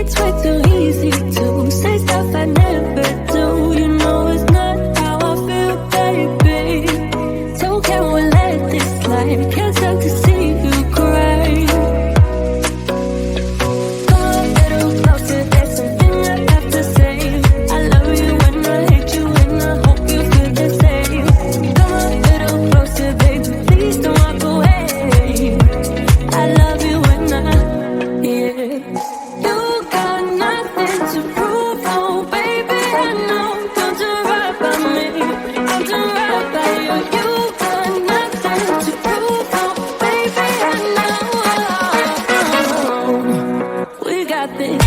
It's way too easy to say stuff I never do. You know it's not how I feel, baby. So can we let this slide? Can't stand to see you cry. Come a little closer, there's something I have to say. I love you when I hate you, and I hope you feel the same. Come a little closer, baby, please don't walk away. I love you when yeah. You got nothing to prove, oh baby, I know. Don't do right by me, don't do right by you. You got nothing to prove, oh baby, I know. We got this.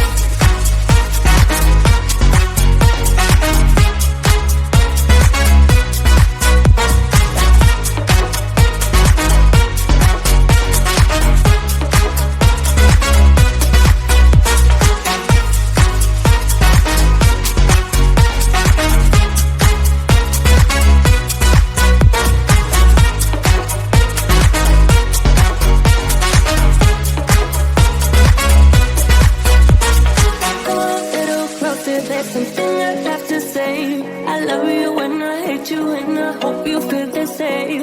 There's something I have to say. I love you when I hate you, and I hope you feel the same.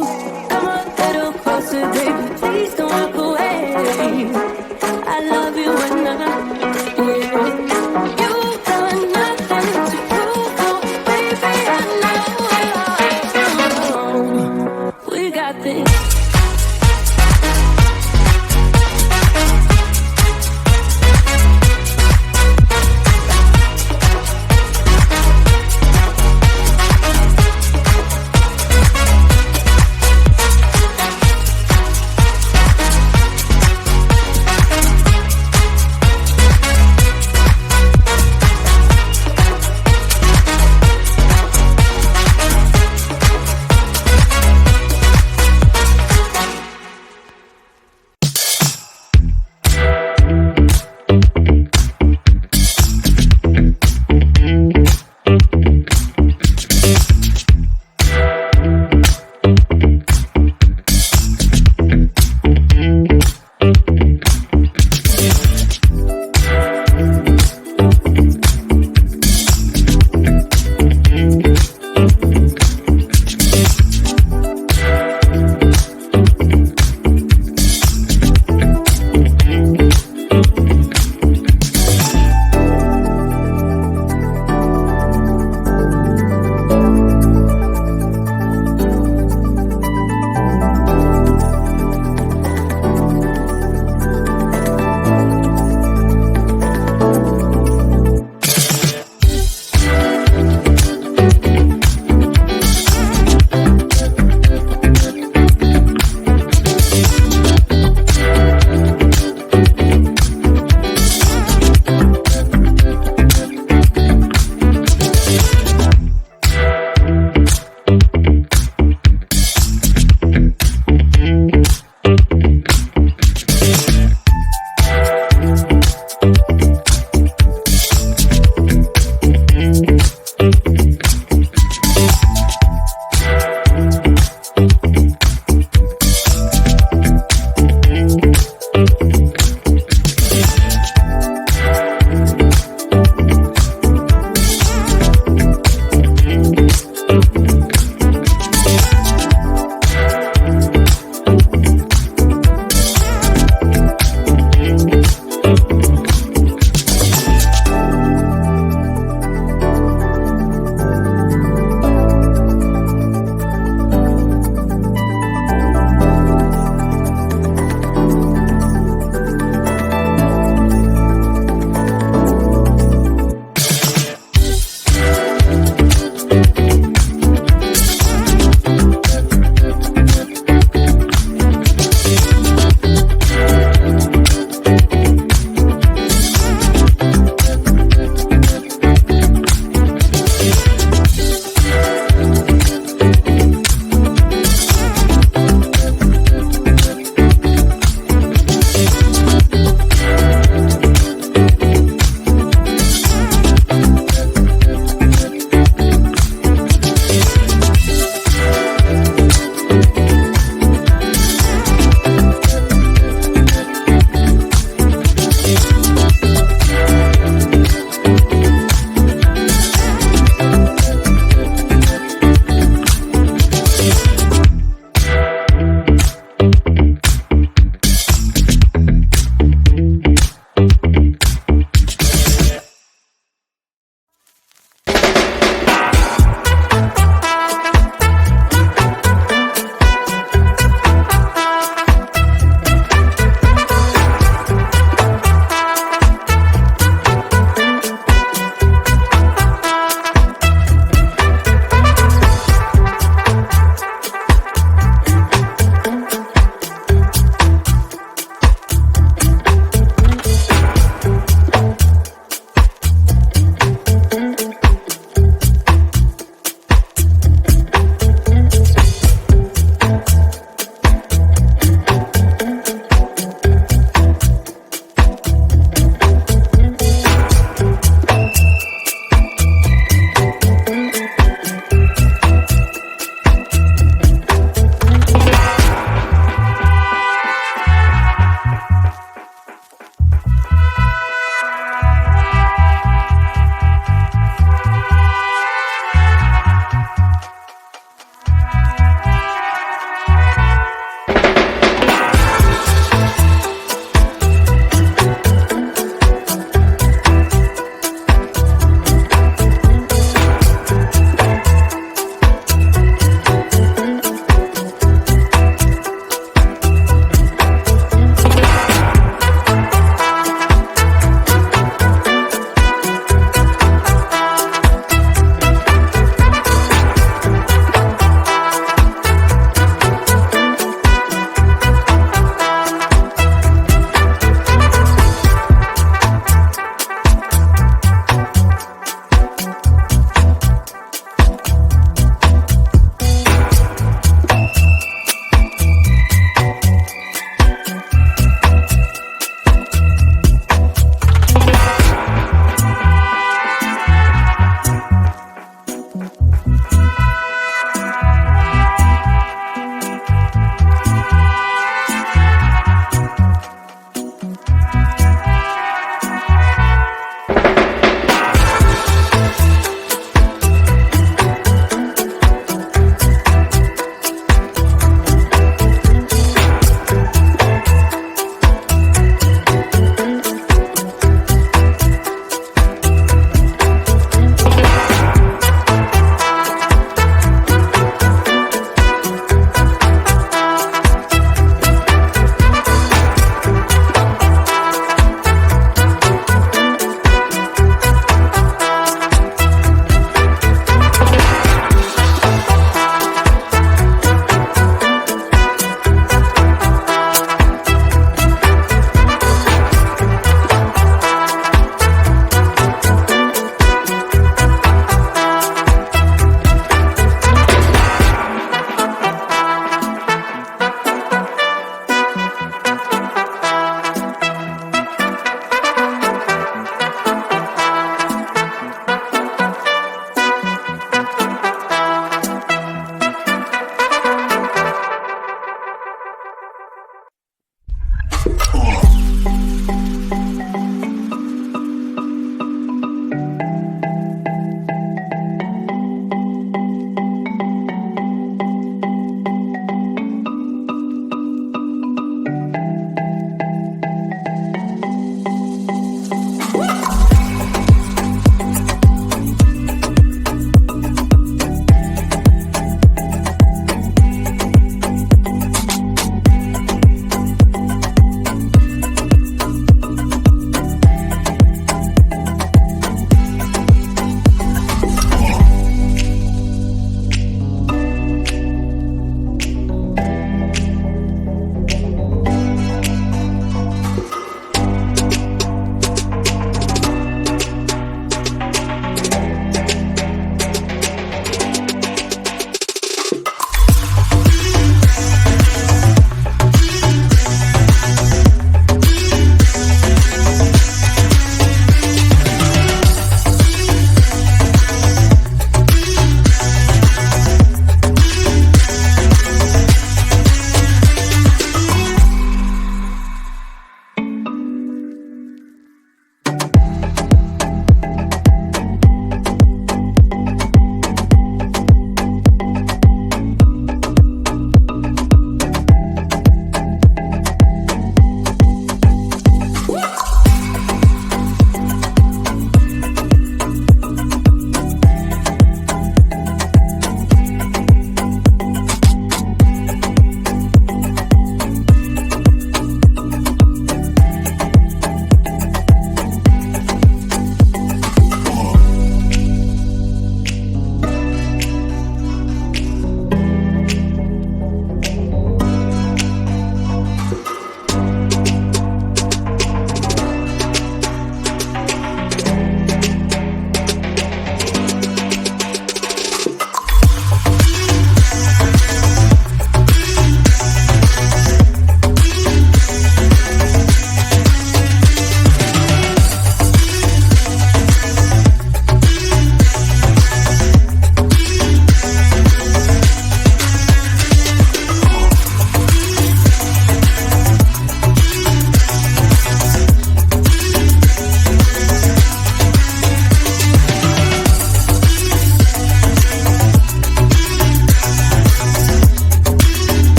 Come a little closer, baby, please don't walk away. I love you when yeah. You got nothing to prove, oh baby, I know. We got this.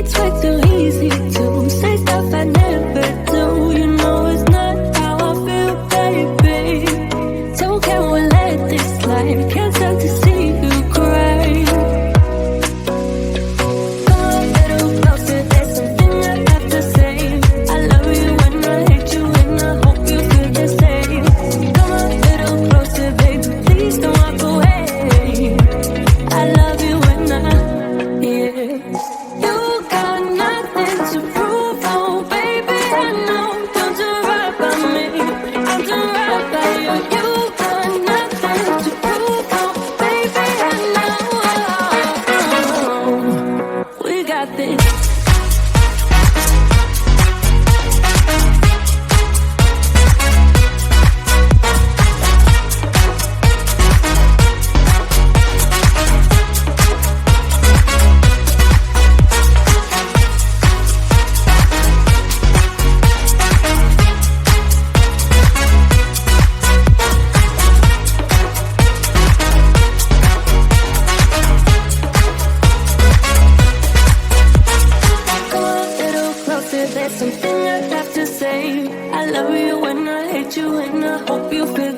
It's way too easy to say stuff I never do. You know it's not how I feel, baby. So can we let this slide? Can't stand to see you cry. Come a little closer, there's something I have to say. I love you when I hate you, and I hope you feel the same. Come a little closer, baby, please don't walk away. I love you when yeah. You got nothing to prove, oh baby, I know. Don't do right by me, I'll do right by you. You got nothing to prove, oh baby, I know. We got this. There's something I have to say. I love you when I hate you, and I hope you feel